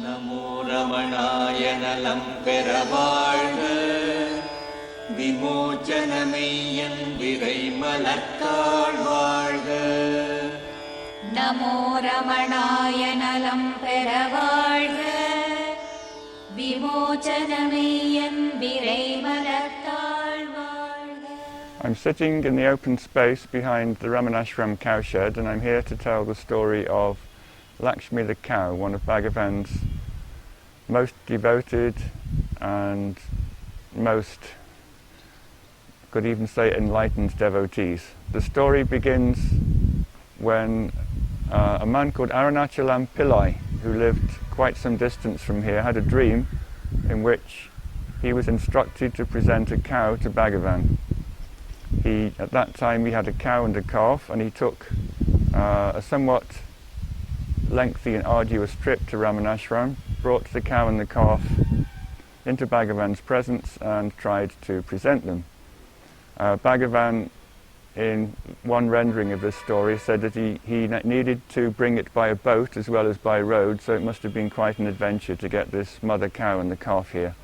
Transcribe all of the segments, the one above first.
நமோ ரமணாய நலம் பெற வாழ்க, விமோச்சனமெய்யன் விரை மலர்த்தாள் வாழ்க. நமோ ரமணாய நலம் பெற வாழ்க, விமோச்சனமெய்யன் விரை மலர்த்தாள் வாழ்க. I'm sitting in the open space behind the Ramanashram cowshed, and I'm here to tell the story of Lakshmi the Cow, one of Bhagavan's most devoted and most, could even say, enlightened devotees. The story begins when a man called Arunachalam Pillai, who lived quite some distance from here, had a dream in which he was instructed to present a cow to Bhagavan. At that time he had a cow and a calf, and he took a somewhat lengthy and arduous trip to Ramanashram, brought the cow and the calf into Bhagavan's presence and tried to present them. Bhagavan, in one rendering of this story, said that he needed to bring it by a boat as well as by road, so it must have been quite an adventure to get this mother cow and the calf here.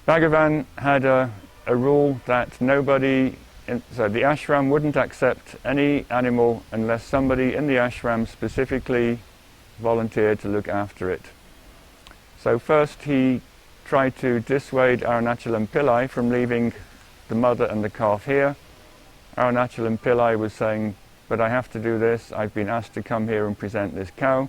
Bhagavan had a rule that so the ashram wouldn't accept any animal unless somebody in the ashram specifically volunteered to look after it. So first he tried to dissuade Arunachalam Pillai from leaving the mother and the calf here. Arunachalam Pillai was saying, but I have to do this, I've been asked to come here and present this cow.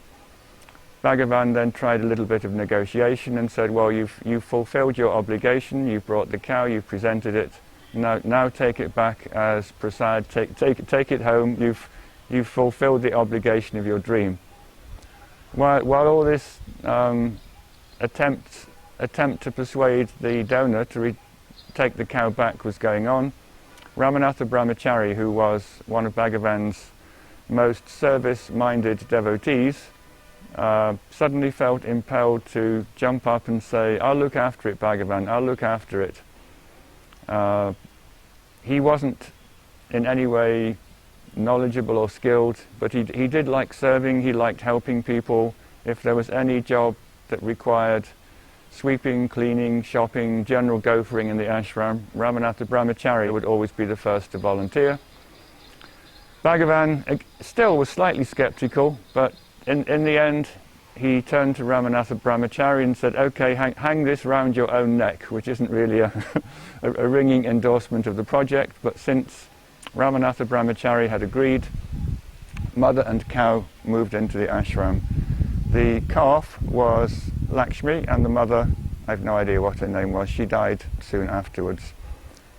Bhagavan then tried a little bit of negotiation and said, well, you've fulfilled your obligation, you've brought the cow, you've presented it, now take it back as prasad, take it home, you've fulfilled the obligation of your dream. While all this attempt to persuade the donor to take the cow back was going on, Ramanatha Brahmachari, who was one of Bhagavan's most service-minded devotees, suddenly felt impelled to jump up and say, I'll look after it, Bhagavan, I'll look after it. He wasn't in any way knowledgeable or skilled, but he did like serving, he liked helping people. If there was any job that required sweeping, cleaning, shopping, general gophering in the ashram, Ramanatha Brahmachari would always be the first to volunteer. Bhagavan still was slightly skeptical, but in the end he turned to Ramanatha Brahmachari and said, okay, hang this round your own neck, which isn't really a ringing endorsement of the project, but since Ramanatha Brahmachari had agreed, mother and cow moved into the ashram. The calf was Lakshmi, and the mother, I have no idea what her name was, she died soon afterwards.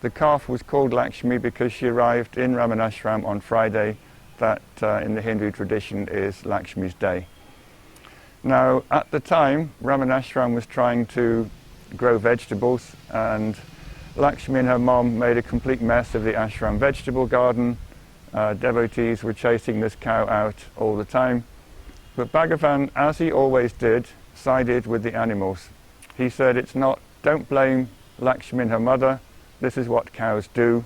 The calf was called Lakshmi because she arrived in Ramanashram on Friday, that in the Hindu tradition is Lakshmi's day. Now, at the time, Ramanashram was trying to grow vegetables, and Lakshmi and her mom made a complete mess of the ashram vegetable garden. Devotees were chasing this cow out all the time. But Bhagavan, as he always did, sided with the animals. He said, don't blame Lakshmi and her mother, this is what cows do.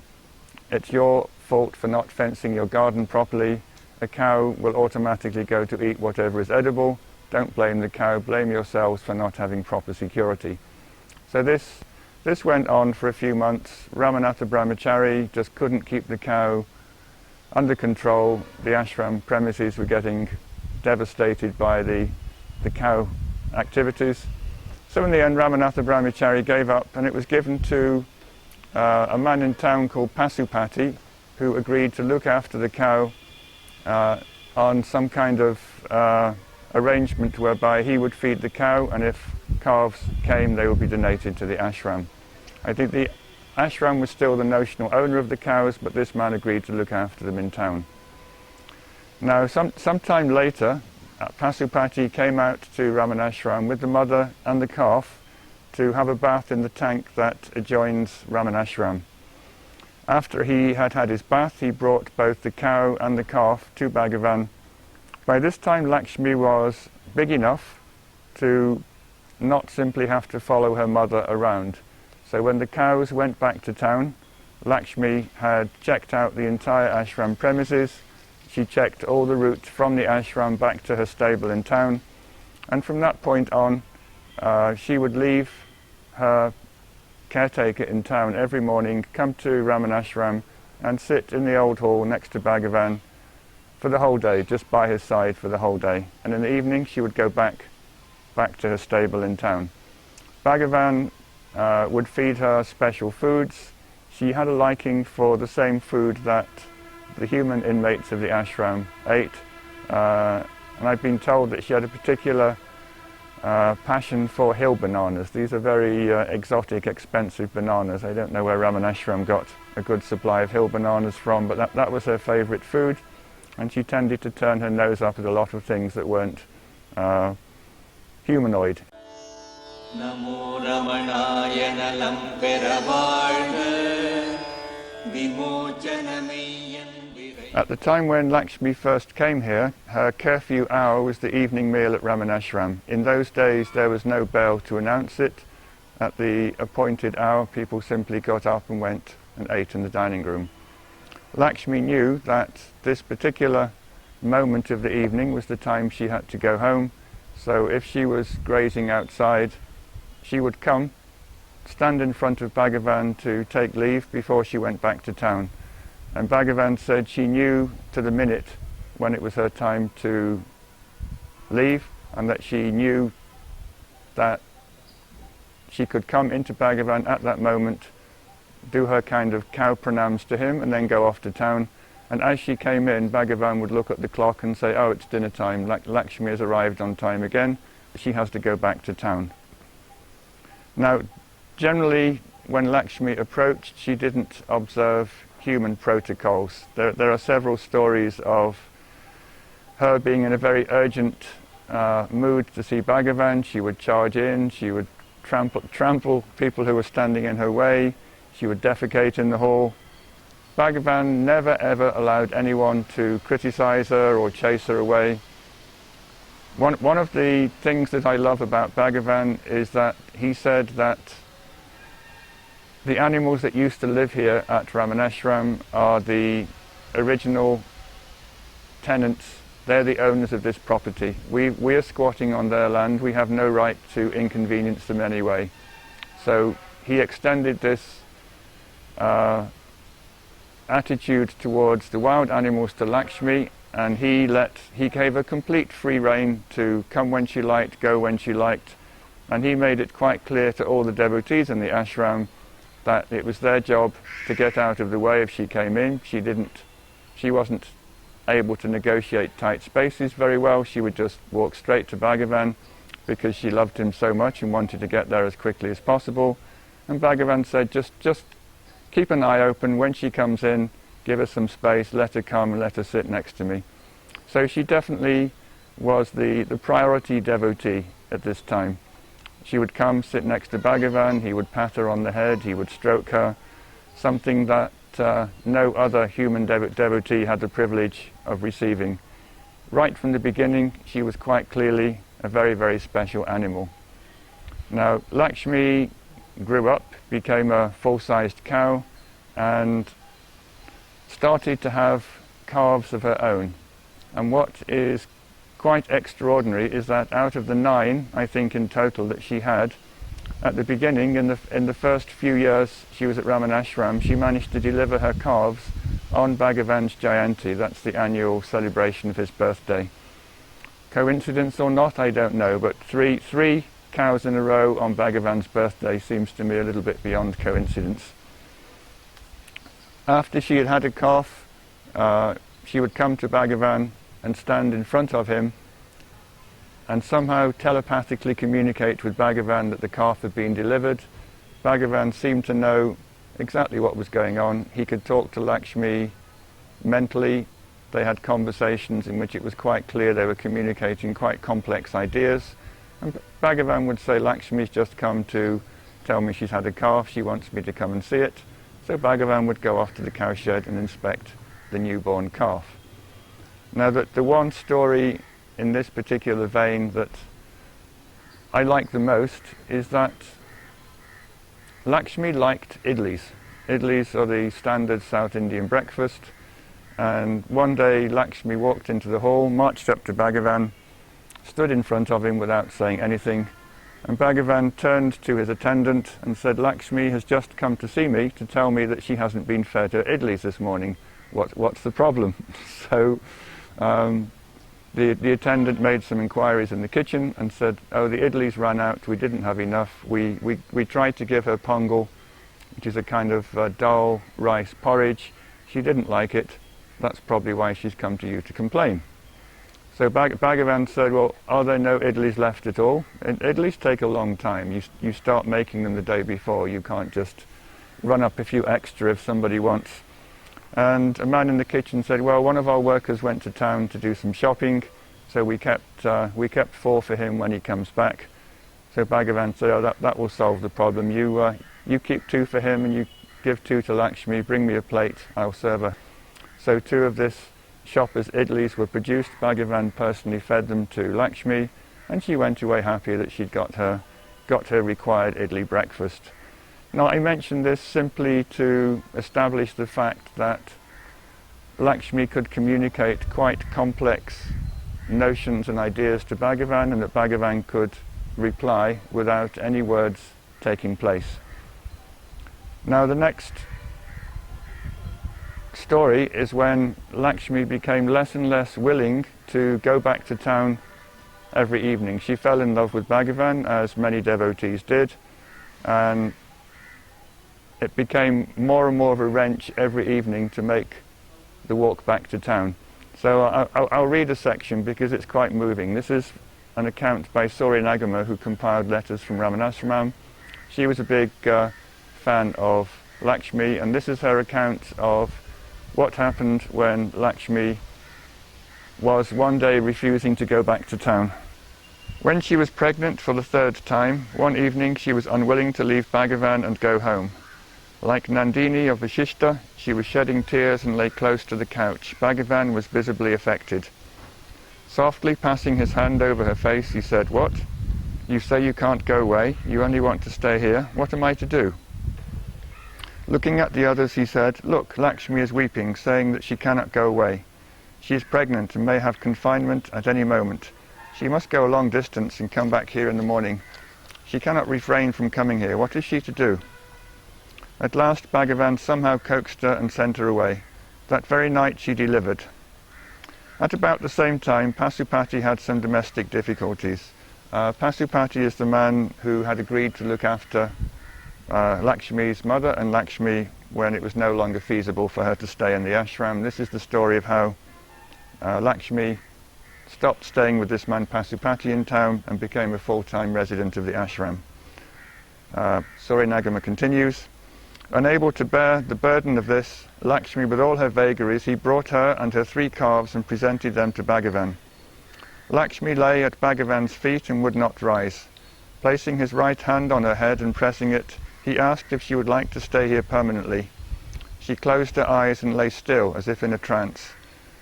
It's your fault for not fencing your garden properly. A cow will automatically go to eat whatever is edible. Don't blame the cow, blame yourselves for not having proper security. So this went on for a few months. Ramanatha Brahmachari just couldn't keep the cow under control. The ashram premises were getting devastated by the cow activities. So in the end, Ramanatha Brahmachari gave up, and it was given to a man in town called Pasupati, who agreed to look after the cow on some kind of arrangement whereby he would feed the cow, and if calves came, they would be donated to the ashram. I think the ashram was still the notional owner of the cows, but this man agreed to look after them in town. Now, sometime later, Pasupati came out to Ramanashram with the mother and the calf to have a bath in the tank that adjoins Ramanashram. After he had had his bath, he brought both the cow and the calf to Bhagavan. By this time, Lakshmi was big enough to not simply have to follow her mother around. So when the cows went back to town, Lakshmi had checked out the entire ashram premises. She checked all the routes from the ashram back to her stable in town. And from that point on, she would leave her caretaker in town every morning, come to Ramanashram and sit in the old hall next to Bhagavan for the whole day, just by his side for the whole day. And in the evening she would go back to her stable in town. Bhagavan would feed her special foods. She had a liking for the same food that the human inmates of the ashram ate, and I've been told that she had a particular passion for hill bananas. These are very exotic, expensive bananas. I don't know where Ramanashram got a good supply of hill bananas from, but that was her favourite food, and she tended to turn her nose up at a lot of things that weren't humanoid. Namo Ramanaya Nalam Peravalga Vimochanamayan Virai. At the time when Lakshmi first came here, her curfew hour was the evening meal at Ramanashram. In those days there was no bell to announce it. At the appointed hour, people simply got up and went and ate in the dining room. Lakshmi knew that this particular moment of the evening was the time she had to go home, so if she was grazing outside, she would come, stand in front of Bhagavan to take leave before she went back to town. And Bhagavan said she knew to the minute when it was her time to leave, and that she knew that she could come into Bhagavan at that moment, do her kind of cow pranams to him, and then go off to town. And as she came in, Bhagavan would look at the clock and say, "Oh, it's dinner time. Lakshmi has arrived on time again. She has to go back to town." Now, generally, when Lakshmi approached, she didn't observe human protocols. There are several stories of her being in a very urgent mood to see Bhagavan. She would charge in, she would trample people who were standing in her way, she would defecate in the hall. Bhagavan never ever allowed anyone to criticize her or chase her away. One of the things that I love about Bhagavan is that he said that the animals that used to live here at Ramanashram are the original tenants. They're the owners of this property. We are squatting on their land. We have no right to inconvenience them anyway. So he extended this attitude towards the wild animals to Lakshmi, and he gave her complete free rein to come when she liked, go when she liked, and he made it quite clear to all the devotees in the ashram that it was their job to get out of the way if she came in. She wasn't able to negotiate tight spaces very well. She would just walk straight to Bhagavan because she loved him so much and wanted to get there as quickly as possible. And Bhagavan said, just keep an eye open. When she comes in, give her some space, let her come and let her sit next to me. So she definitely was the priority devotee at this time. She would come, sit next to Bhagavan, he would pat her on the head, he would stroke her, something that no other human devotee had the privilege of receiving. Right from the beginning, she was quite clearly a very, very special animal. Now, Lakshmi grew up, became a full-sized cow, and started to have calves of her own. And what is quite extraordinary is that out of the 9, I think in total, that she had, at the beginning, in the first few years she was at Ramanashram, she managed to deliver her calves on Bhagavan's Jayanti. That's the annual celebration of his birthday. Coincidence or not, I don't know, but three cows in a row on Bhagavan's birthday seems to me a little bit beyond coincidence. After she had had a calf, she would come to Bhagavan and stand in front of him and somehow telepathically communicate with Bhagavan that the calf had been delivered. Bhagavan seemed to know exactly what was going on. He could talk to Lakshmi mentally. They had conversations in which it was quite clear they were communicating quite complex ideas. And Bhagavan would say, "Lakshmi's just come to tell me she's had a calf, she wants me to come and see it." So Bhagavan would go off to the cowshed and inspect the newborn calf. Now, the one story in this particular vein that I like the most is that Lakshmi liked idlis. Idlis are the standard South Indian breakfast, and one day Lakshmi walked into the hall, marched up to Bhagavan, stood in front of him without saying anything, and Bhagavan turned to his attendant and said, "Lakshmi has just come to see me to tell me that she hasn't been fed her idlis this morning. What's the problem?" So the attendant made some inquiries in the kitchen and said, "Oh, the idlis ran out, we didn't have enough. We tried to give her pongal, which is a kind of dal rice porridge. She didn't like it. That's probably why she's come to you to complain." So Bhagavan said, "Well, are there no idlis left at all? Idlis take a long time. You start making them the day before. You can't just run up a few extra if somebody wants." And a man in the kitchen said, "Well, one of our workers went to town to do some shopping, so we kept 4 for him when he comes back." So Bhagavan said, "Oh, that will solve the problem. You keep 2 for him and you give 2 to Lakshmi. Bring me a plate. I'll serve her." So 2 of this shopper's idlis were produced. Bhagavan personally fed them to Lakshmi, and she went away happy that she'd got her required idli breakfast. Now, I mention this simply to establish the fact that Lakshmi could communicate quite complex notions and ideas to Bhagavan, and that Bhagavan could reply without any words taking place. Now, the next story is when Lakshmi became less and less willing to go back to town every evening. She fell in love with Bhagavan, as many devotees did, and it became more and more of a wrench every evening to make the walk back to town. So I'll read a section because it's quite moving. This is an account by Sri Nagama, who compiled letters from Ramanashramam. She was a big fan of Lakshmi, and this is her account of what happened when Lakshmi was one day refusing to go back to town. When she was pregnant for the 3rd time, one evening she was unwilling to leave Bhagavan and go home. Like Nandini of Vashishta, she was shedding tears and lay close to the couch. Bhagavan was visibly affected. Softly passing his hand over her face, he said, "What? You say you can't go away, you only want to stay here. What am I to do?" Looking at the others, he said, "Look, Lakshmi is weeping, saying that she cannot go away. She is pregnant and may have confinement at any moment. She must go a long distance and come back here in the morning. She cannot refrain from coming here. What is she to do?" At last Bhagavan somehow coaxed her and sent her away. That very night she delivered. At about the same time, Pasupati had some domestic difficulties. Pasupati is the man who had agreed to look after Lakshmi's mother and Lakshmi when it was no longer feasible for her to stay in the ashram. This is the story of how Lakshmi stopped staying with this man Pasupati in town and became a full-time resident of the ashram. Sri Nagama continues, "Unable to bear the burden of this, Lakshmi, with all her vagaries, he brought her and her 3 calves and presented them to Bhagavan. Lakshmi lay at Bhagavan's feet and would not rise. Placing his right hand on her head and pressing it, he asked if she would like to stay here permanently. She closed her eyes and lay still, as if in a trance.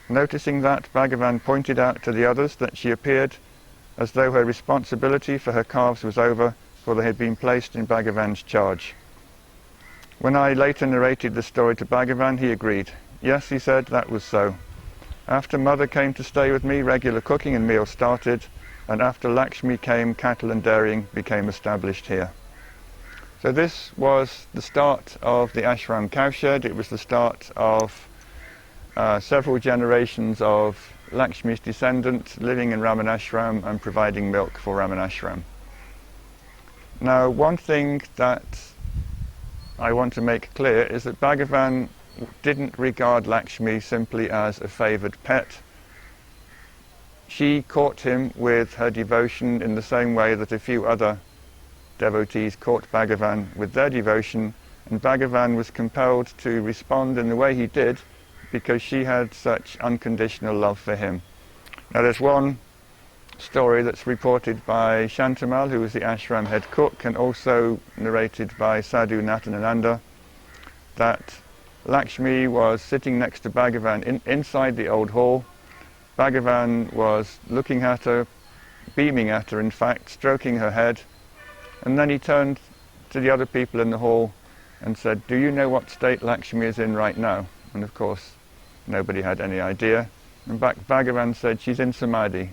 Noticing that, Bhagavan pointed out to the others that she appeared as though her responsibility for her calves was over, for they had been placed in Bhagavan's charge. When I later narrated the story to Bhagavan, he agreed. Yes, he said, that was so. After Mother came to stay with me, regular cooking and meals started, and after Lakshmi came, cattle and dairying became established here." So this was the start of the ashram cowshed. It was the start of several generations of Lakshmi's descendants living in Ramanashram and providing milk for Ramanashram. Now, one thing that I want to make clear is that Bhagavan didn't regard Lakshmi simply as a favoured pet. She caught him with her devotion in the same way that a few other devotees caught Bhagavan with their devotion, and Bhagavan was compelled to respond in the way he did because she had such unconditional love for him. Now, there's one story that's reported by Shantamal, who was the ashram head cook, and also narrated by Sadhu Natanananda, that Lakshmi was sitting next to Bhagavan inside the old hall. Bhagavan was looking at her, beaming at her, in fact, stroking her head, and then he turned to the other people in the hall and said, "Do you know what state Lakshmi is in right now?" And of course, nobody had any idea. And Bhagavan said, "She's in Samadhi."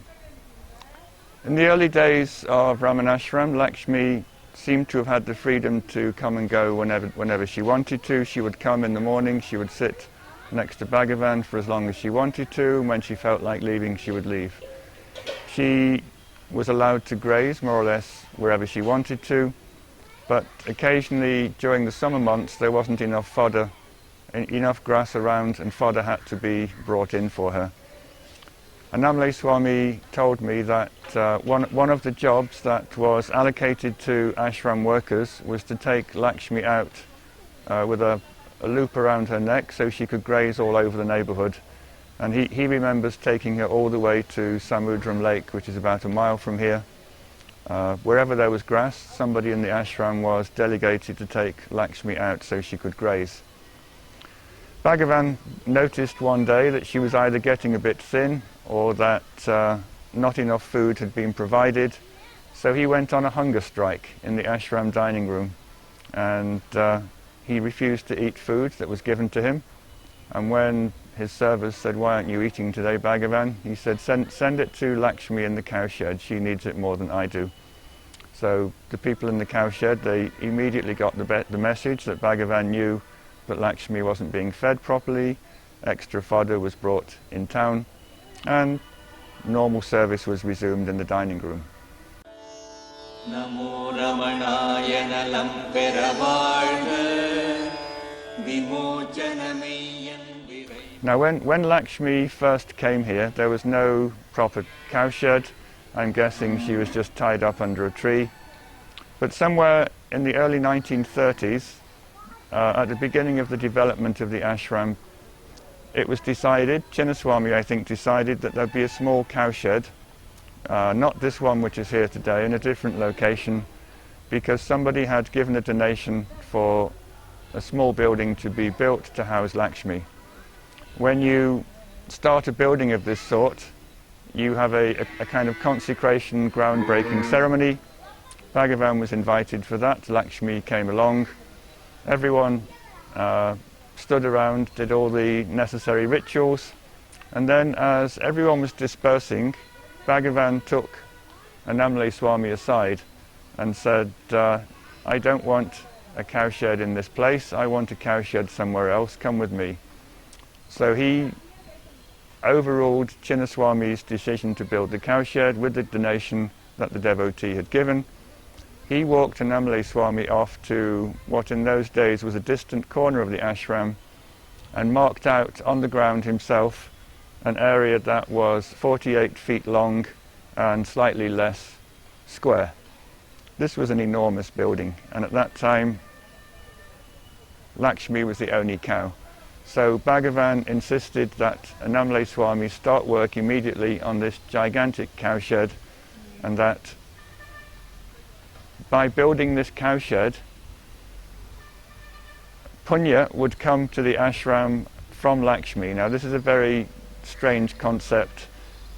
In the early days of Ramanashram, Lakshmi seemed to have had the freedom to come and go whenever she wanted to. She would come in the morning, she would sit next to Bhagavan for as long as she wanted to, and when she felt like leaving, she would leave. She was allowed to graze more or less wherever she wanted to, but occasionally during the summer months there wasn't enough fodder, enough grass around, and fodder had to be brought in for her. Annamale Swami told me that one of the jobs that was allocated to ashram workers was to take Lakshmi out with a loop around her neck so she could graze all over the neighbourhood. And he remembers taking her all the way to Samudram Lake, which is about a mile from here. Wherever there was grass, somebody in the ashram was delegated to take Lakshmi out so she could graze. Bhagavan noticed one day that she was either getting a bit thin or that not enough food had been provided, so he went on a hunger strike in the ashram dining room, and he refused to eat food that was given to him. And when his servers said, "Why aren't you eating today, Bhagavan?" he said, send it to Lakshmi in the cowshed, she needs it more than I do. So the people in the cowshed, they immediately got the message that Bhagavan knew that Lakshmi wasn't being fed properly. Extra fodder was brought in town, and normal service was resumed in the dining room. Namo Ramanaya Nalam Peravazha Vimochanameyyan Virai. Now when Lakshmi first came here, there was no proper cowshed. I'm guessing she was just tied up under a tree. But somewhere in the early 1930s, at the beginning of the development of the ashram, it was decided, Chinnaswami I think decided, that there'd be a small cowshed, not this one which is here today, in a different location, because somebody had given a donation for a small building to be built to house Lakshmi. When you start a building of this sort, you have a kind of consecration, groundbreaking ceremony. Bhagavan was invited for that. Lakshmi came along. Everyone stood around, did all the necessary rituals, and then as everyone was dispersing, Bhagavan took Annamale Swami aside and said, "I don't want a cowshed in this place, I want a cowshed somewhere else, come with me." So he overruled Chinnaswami's decision to build the cowshed with the donation that the devotee had given. He walked Annamale Swami off to what in those days was a distant corner of the ashram and marked out on the ground himself an area that was 48 feet long and slightly less square. This was an enormous building, and at that time Lakshmi was the only cow. So Bhagavan insisted that Annamale Swami start work immediately on this gigantic cowshed, and that by building this cowshed, punya would come to the ashram from Lakshmi. Now this is a very strange concept,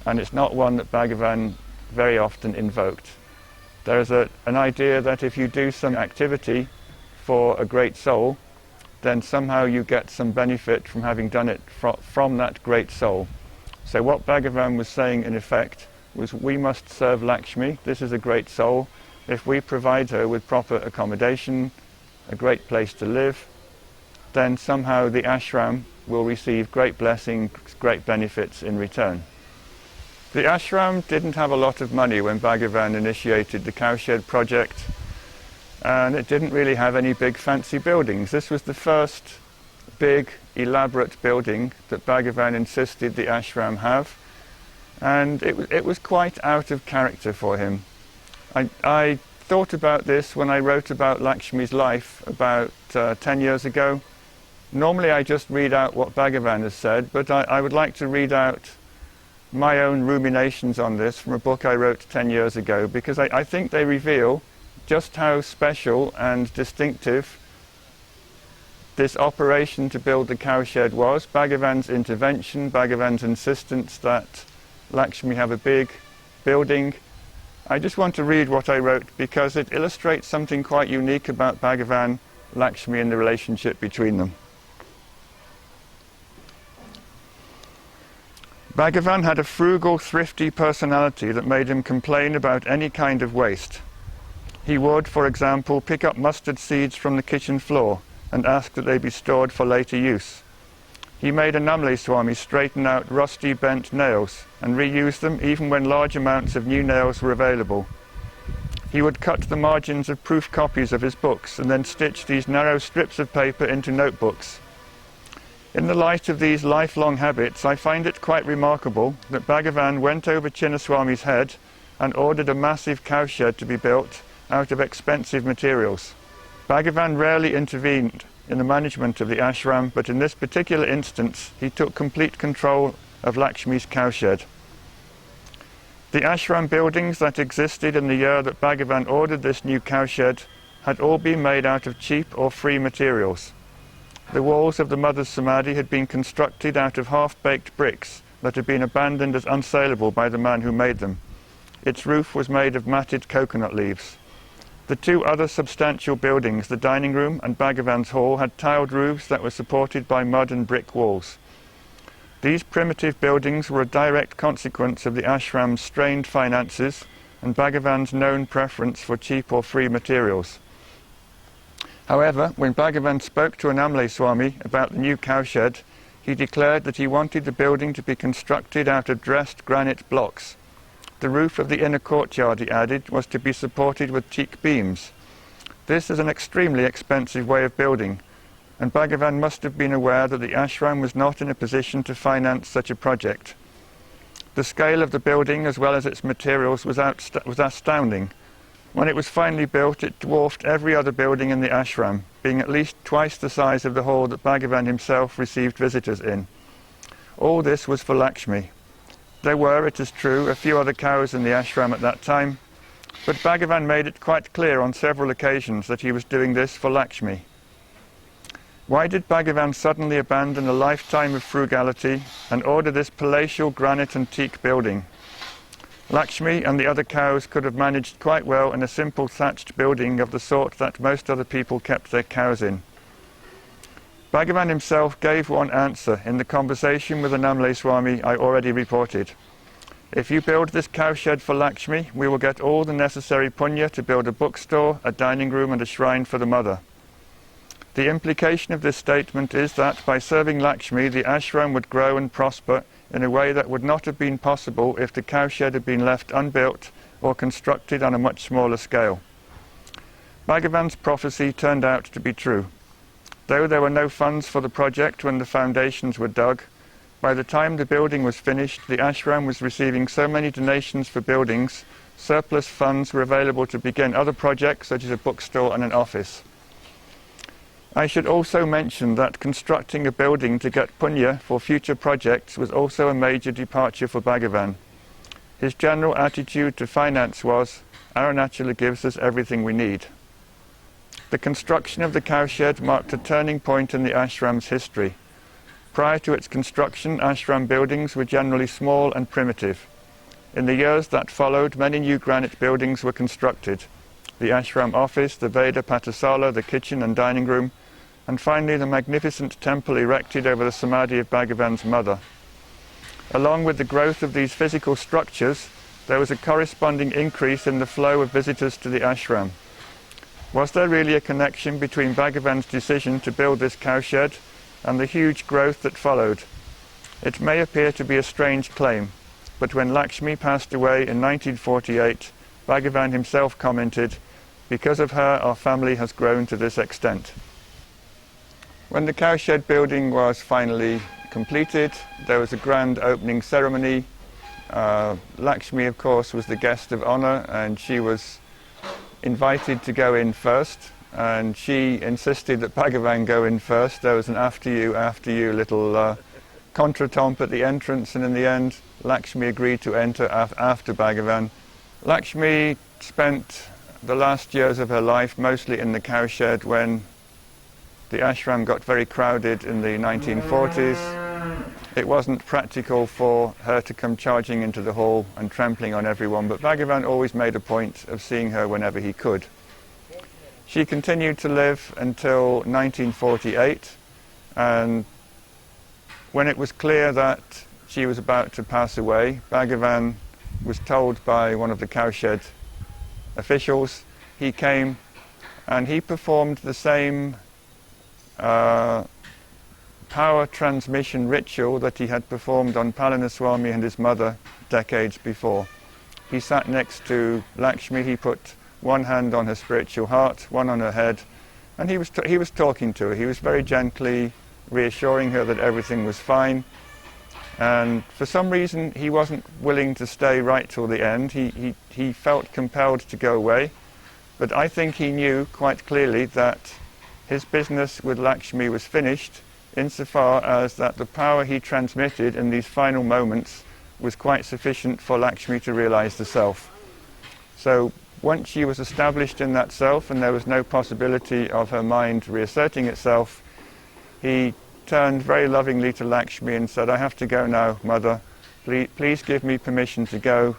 and it's not one that Bhagavan very often invoked. There's an idea that if you do some activity for a great soul, then somehow you get some benefit from having done it from that great soul. So what Bhagavan was saying in effect was, we must serve Lakshmi, this is a great soul. If we provide her with proper accommodation, a great place to live, then somehow the ashram will receive great blessings, great benefits in return. The ashram didn't have a lot of money when Bhagavan initiated the cowshed project, and it didn't really have any big fancy buildings. This was the first big elaborate building that Bhagavan insisted the ashram have, and it was quite out of character for him. I thought about this when I wrote about Lakshmi's life about 10 years ago. Normally I just read out what Bhagavan has said, but I would like to read out my own ruminations on this from a book I wrote 10 years ago, because I think they reveal just how special and distinctive this operation to build the cowshed was. Bhagavan's intervention, Bhagavan's insistence that Lakshmi have a big building. I just want to read what I wrote because it illustrates something quite unique about Bhagavan, Lakshmi, and the relationship between them. Bhagavan had a frugal, thrifty personality that made him complain about any kind of waste. He would, for example, pick up mustard seeds from the kitchen floor and ask that they be stored for later use. He made Annamalai Swami straighten out rusty bent nails and reuse them even when large amounts of new nails were available. He would cut the margins of proof copies of his books and then stitch these narrow strips of paper into notebooks. In the light of these lifelong habits, I find it quite remarkable that Bhagavan went over Chinnaswami's head and ordered a massive cowshed to be built out of expensive materials. Bhagavan rarely intervened in the management of the ashram, but in this particular instance he took complete control of Lakshmi's cowshed. The ashram buildings that existed in the year that Bhagavan ordered this new cowshed had all been made out of cheap or free materials. The walls of the mother's samadhi had been constructed out of half-baked bricks that had been abandoned as unsaleable by the man who made them. Its roof was made of matted coconut leaves. The two other substantial buildings, the dining room and Bhagavan's hall, had tiled roofs that were supported by mud and brick walls. These primitive buildings were a direct consequence of the ashram's strained finances and Bhagavan's known preference for cheap or free materials. However, when Bhagavan spoke to Annamalai Swami about the new cowshed, he declared that he wanted the building to be constructed out of dressed granite blocks. The roof of the inner courtyard, he added, was to be supported with teak beams. This is an extremely expensive way of building, and Bhagavan must have been aware that the ashram was not in a position to finance such a project. The scale of the building, as well as its materials, was astounding. When it was finally built, it dwarfed every other building in the ashram, being at least twice the size of the hall that Bhagavan himself received visitors in. All this was for Lakshmi. There were, it is true, a few other cows in the ashram at that time, but Bhagavan made it quite clear on several occasions that he was doing this for Lakshmi. Why did Bhagavan suddenly abandon a lifetime of frugality and order this palatial granite and teak building? Lakshmi and the other cows could have managed quite well in a simple thatched building of the sort that most other people kept their cows in. Bhagavan himself gave one answer in the conversation with Annamalai Swami I already reported. If you build this cowshed for Lakshmi, we will get all the necessary punya to build a bookstore, a dining room and a shrine for the mother. The implication of this statement is that by serving Lakshmi, the ashram would grow and prosper in a way that would not have been possible if the cowshed had been left unbuilt or constructed on a much smaller scale. Bhagavan's prophecy turned out to be true. Though there were no funds for the project when the foundations were dug, by the time the building was finished, the ashram was receiving so many donations for buildings, surplus funds were available to begin other projects such as a bookstore and an office. I should also mention that constructing a building to get punya for future projects was also a major departure for Bhagavan. His general attitude to finance was, Arunachala gives us everything we need. The construction of the cowshed marked a turning point in the ashram's history. Prior to its construction, ashram buildings were generally small and primitive. In the years that followed, many new granite buildings were constructed. The ashram office, the Veda Patasala, the kitchen and dining room, and finally the magnificent temple erected over the samadhi of Bhagavan's mother. Along with the growth of these physical structures, there was a corresponding increase in the flow of visitors to the ashram. Was there really a connection between Bhagavan's decision to build this cowshed and the huge growth that followed? It may appear to be a strange claim, but when Lakshmi passed away in 1948, Bhagavan himself commented, "Because of her, our family has grown to this extent." When the cowshed building was finally completed, there was a grand opening ceremony. Lakshmi, of course, was the guest of honor, and she was invited to go in first, and she insisted that Bhagavan go in first. There was an after you little contretemps at the entrance, and in the end Lakshmi agreed to enter after Bhagavan. Lakshmi spent the last years of her life mostly in the cowshed. When the ashram got very crowded in the 1940s, it wasn't practical for her to come charging into the hall and trampling on everyone, but Bhagavan always made a point of seeing her whenever he could. She continued to live until 1948, and when it was clear that she was about to pass away, Bhagavan was told by one of the cowshed officials. He came and he performed the same power transmission ritual that he had performed on Palaniswami and his mother decades before. He sat next to Lakshmi, he put one hand on her spiritual heart, one on her head, and he was talking to her. He was very gently reassuring her that everything was fine. And for some reason he wasn't willing to stay right till the end. He felt compelled to go away, but I think he knew quite clearly that his business with Lakshmi was finished, insofar as that the power he transmitted in these final moments was quite sufficient for Lakshmi to realize the self. So once she was established in that self and there was no possibility of her mind reasserting itself, he turned very lovingly to Lakshmi and said, "I have to go now, Mother. Please give me permission to go.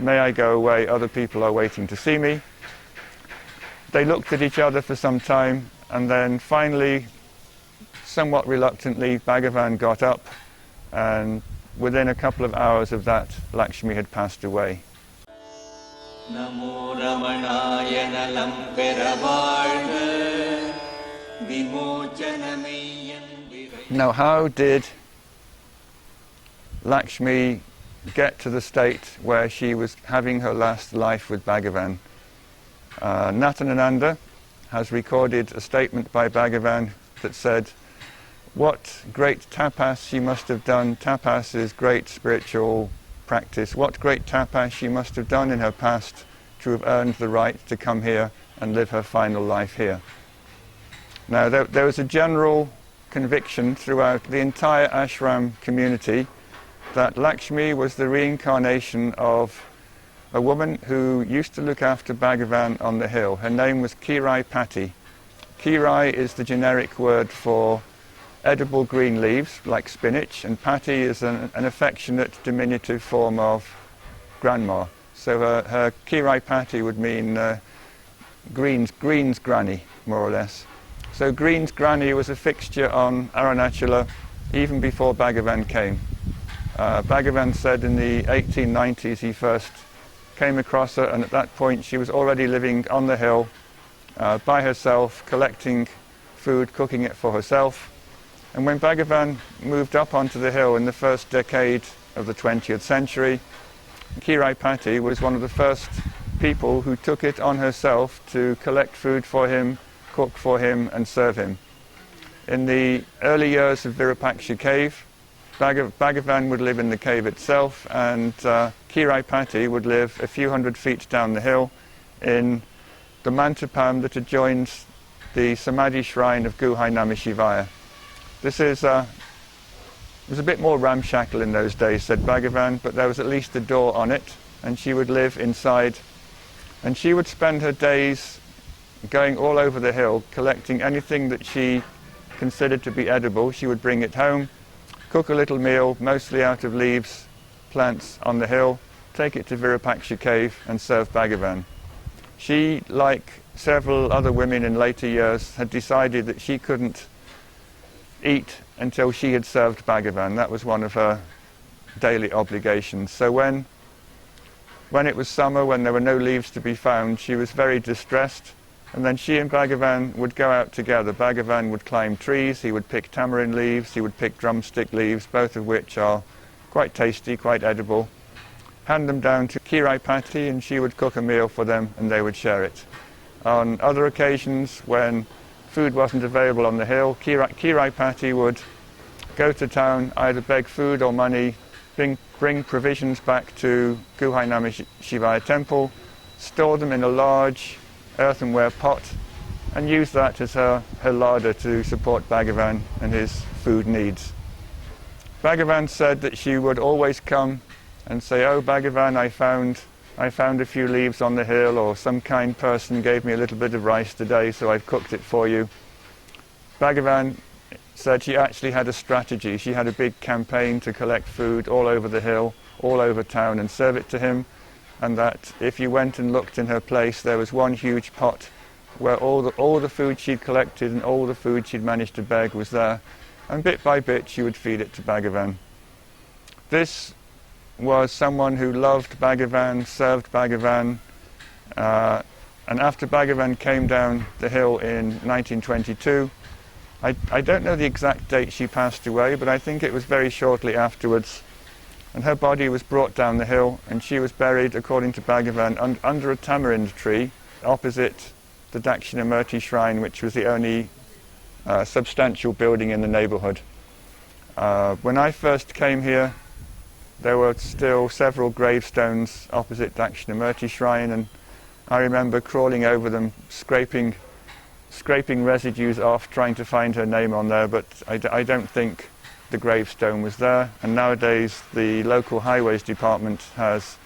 May I go away? Other people are waiting to see me." They looked at each other for some time, and then finally, somewhat reluctantly, Bhagavan got up, and within a couple of hours of that, Lakshmi had passed away. Namo Ramanaya Nalam Peravarga Vimochanamayan Virai. Now, how did Lakshmi get to the state where she was having her last life with Bhagavan? Natanananda has recorded a statement by Bhagavan that said, what great tapas she must have done. Tapas is great spiritual practice. What great tapas she must have done in her past to have earned the right to come here and live her final life here. Now, there was a general conviction throughout the entire ashram community that Lakshmi was the reincarnation of a woman who used to look after Bhagavan on the hill. Her name was Kirai Patti. Kirai is the generic word for edible green leaves, like spinach, and Patti is an affectionate diminutive form of grandma. So her Kirai Patti would mean Green's granny, more or less. So Green's granny was a fixture on Arunachala even before Bhagavan came. Bhagavan said in the 1890s he first came across her, and at that point she was already living on the hill by herself, collecting food, cooking it for herself. And when Bhagavan moved up onto the hill in the first decade of the 20th century, Kirai Patti was one of the first people who took it on herself to collect food for him, cook for him, and serve him. In the early years of Virupaksha cave, Bhagavan would live in the cave itself, and Kirai Patti would live a few hundred feet down the hill in the mantapam that adjoins the Samadhi shrine of Guhai Namah Shivaya. This was a bit more ramshackle in those days, said Bhagavan, but there was at least a door on it, and she would live inside. And she would spend her days going all over the hill, collecting anything that she considered to be edible. She would bring it home, cook a little meal, mostly out of leaves, plants on the hill, take it to Virupaksha cave and serve Bhagavan. She, like several other women in later years, had decided that she couldn't eat until she had served Bhagavan. That was one of her daily obligations. So when it was summer, when there were no leaves to be found, she was very distressed, and then she and Bhagavan would go out together. Bhagavan would climb trees, he would pick tamarind leaves, he would pick drumstick leaves, both of which are quite tasty, quite edible, hand them down to Kirai Patti, and she would cook a meal for them and they would share it. On other occasions, when food wasn't available on the hill, Kirai Patti would go to town, either beg food or money, bring provisions back to Guhai Namah Shivaya temple, store them in a large earthenware pot, and use that as her larder to support Bhagavan and his food needs. Bhagavan said that she would always come and say, "Oh Bhagavan, I found a few leaves on the hill," or "some kind person gave me a little bit of rice today, so I've cooked it for you." Bhagavan said she actually had a strategy. She had a big campaign to collect food all over the hill, all over town, and serve it to him, and that if you went and looked in her place, there was one huge pot where all the food she'd collected and all the food she'd managed to beg was there, and bit by bit she would feed it to Bhagavan. This was someone who loved Bhagavan, served Bhagavan, and after Bhagavan came down the hill in 1922, I don't know the exact date she passed away, but I think it was very shortly afterwards, and her body was brought down the hill, and she was buried, according to Bhagavan, under a tamarind tree opposite the Dakshinamurti shrine, which was the only substantial building in the neighbourhood. When I first came here, there were still several gravestones opposite Dakshinamurti shrine, and I remember crawling over them, scraping residues off, trying to find her name on there, but I don't think the gravestone was there. And nowadays the local highways department has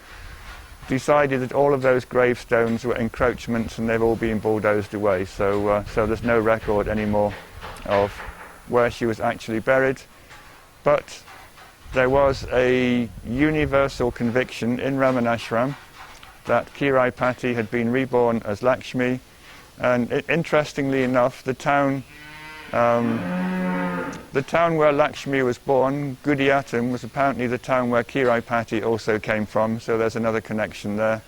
decided that all of those gravestones were encroachments and they've all been bulldozed away, so there's no record anymore of where she was actually buried. But there was a universal conviction in Ramanashram that Kiraipati had been reborn as Lakshmi, and interestingly enough, the town where Lakshmi was born, Gudiyatam, was apparently the town where Kiraipati also came from, so there's another connection there.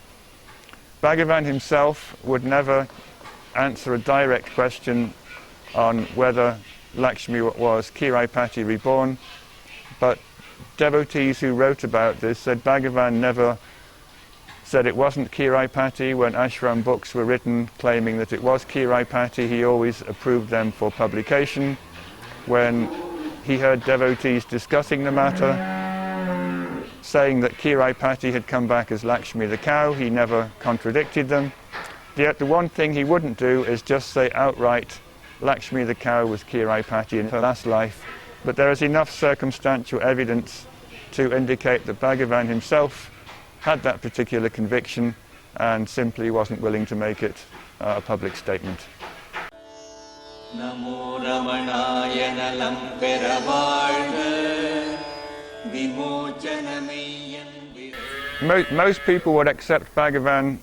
Bhagavan himself would never answer a direct question on whether Lakshmi was Kiraipati reborn, but devotees who wrote about this said Bhagavan never said it wasn't Kiraipati. When ashram books were written claiming that it was Kiraipati, he always approved them for publication. When he heard devotees discussing the matter, saying that Kiraipati had come back as Lakshmi the Cow, he never contradicted them. Yet the one thing he wouldn't do is just say outright Lakshmi the Cow was Kiraipati in her last life. But there is enough circumstantial evidence to indicate that Bhagavan himself had that particular conviction and simply wasn't willing to make it a public statement. Namo Ramanaya Nalam Peravartha Vimochanamayan Virai. Most people would accept Bhagavan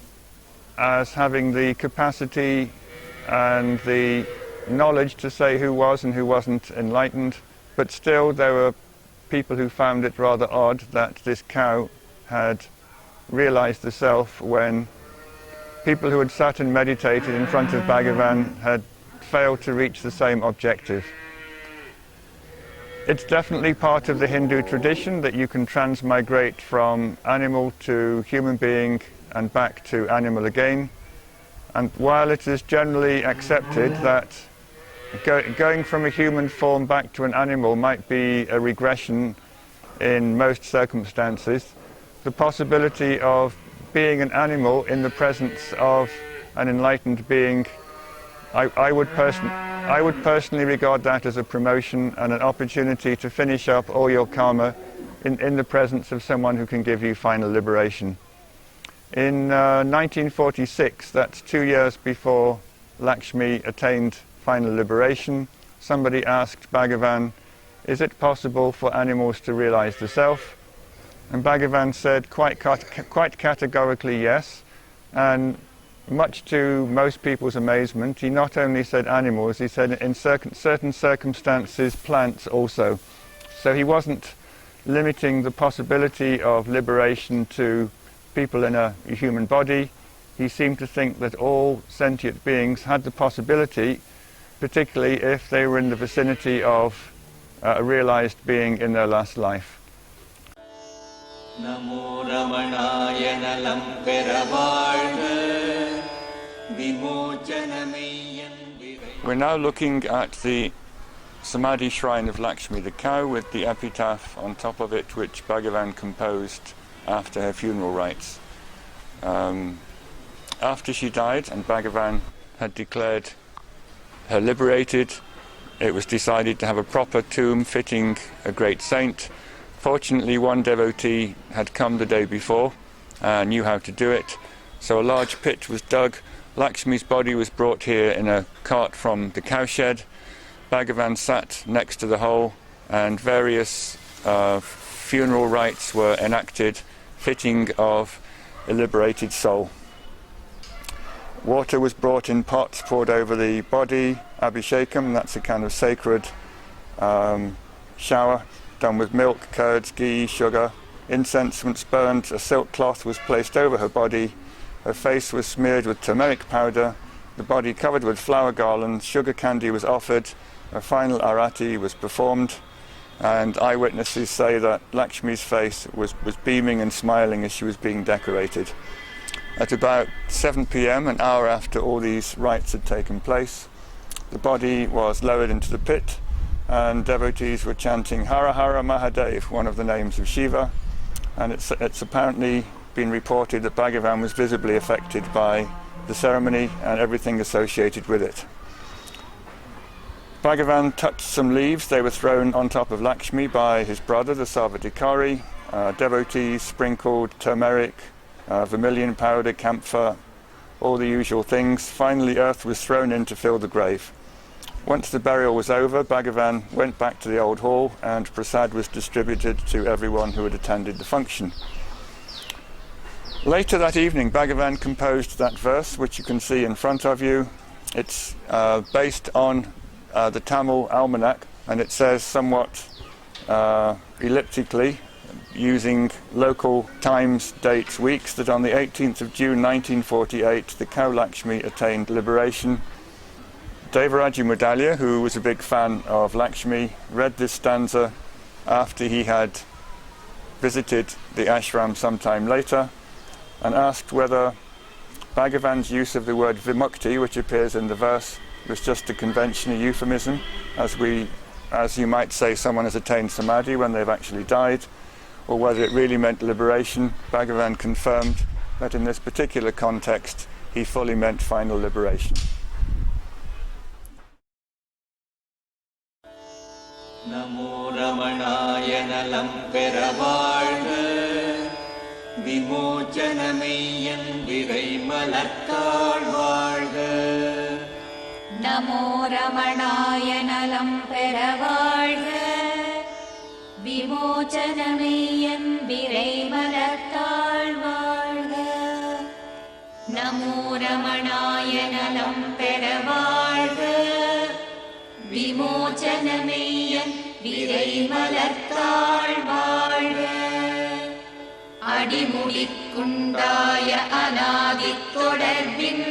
as having the capacity and the knowledge to say who was and who wasn't enlightened, but still there were people who found it rather odd that this cow had realized the self when people who had sat and meditated in front of Bhagavan had failed to reach the same objective. It's definitely part of the Hindu tradition that you can transmigrate from animal to human being and back to animal again. And while it is generally accepted that going from a human form back to an animal might be a regression in most circumstances, the possibility of being an animal in the presence of an enlightened being, I would personally regard that as a promotion and an opportunity to finish up all your karma in the presence of someone who can give you final liberation. In 1946, that's 2 years before Lakshmi attained final liberation, somebody asked Bhagavan, is it possible for animals to realize the self? And Bhagavan said quite categorically yes, and much to most people's amazement, he not only said animals, he said in certain circumstances plants also. So he wasn't limiting the possibility of liberation to people in a human body. He seemed to think that all sentient beings had the possibility, particularly if they were in the vicinity of a realized being in their last life. Namo Ramanaya Nalam Peravartha Vimochanamayan Virai. We're now looking at the Samadhi shrine of Lakshmi the Cow with the epitaph on top of it, which Bhagavan composed after her funeral rites. After she died and Bhagavan had declared her liberated, it was decided to have a proper tomb fitting a great saint. Fortunately, one devotee had come the day before and knew how to do it, so a large pit was dug. Lakshmi's body was brought here in a cart from the cowshed. Bhagavan sat next to the hole, and various funeral rites were enacted fitting of a liberated soul. Water was brought in pots, poured over the body, abhishekam, that's a kind of sacred shower done with milk, curds, ghee, sugar. Incense once burned, a silk cloth was placed over her body. Her face was smeared with turmeric powder, the body covered with flower garlands, sugar candy was offered, a final arati was performed, and eyewitnesses say that Lakshmi's face was beaming and smiling as she was being decorated. At about 7 p.m, an hour after all these rites had taken place, the body was lowered into the pit, and devotees were chanting Hara Hara Mahadev, one of the names of Shiva, and it's apparently been reported that Bhagavan was visibly affected by the ceremony and everything associated with it. Bhagavan touched some leaves. They were thrown on top of Lakshmi by his brother, the Sarvadikari. Devotees sprinkled turmeric, vermilion powder, camphor, all the usual things. Finally, earth was thrown in to fill the grave. Once the burial was over, Bhagavan went back to the old hall and prasad was distributed to everyone who had attended the function. Later that evening, Bhagavan composed that verse, which you can see in front of you. It's based on the Tamil almanac, and it says somewhat elliptically, using local times, dates, weeks, that on the 18th of June 1948, the cow Lakshmi attained liberation. Devaraja Mudalya, who was a big fan of Lakshmi, read this stanza after he had visited the ashram sometime later, and asked whether Bhagavan's use of the word vimukti, which appears in the verse, was just a convention, a euphemism, as you might say someone has attained samadhi when they've actually died, or whether it really meant liberation. Bhagavan confirmed that in this particular context he fully meant final liberation. Namo Ramanaya Nalam Peravazha Vimochanameyan Virai Malattal Vazha. Namo Ramanaya Nalam Peravazha Vimochanameyan Virai Malattal Vazha. Namo Ramanaya Nalam Peravazha Vimochanameyan Virai Malattal Vazha. அடிமுடிக்குண்டாய அநாதித் தொடர்பின்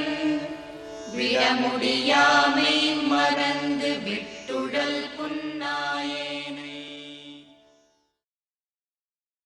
விடமுடியாமை மன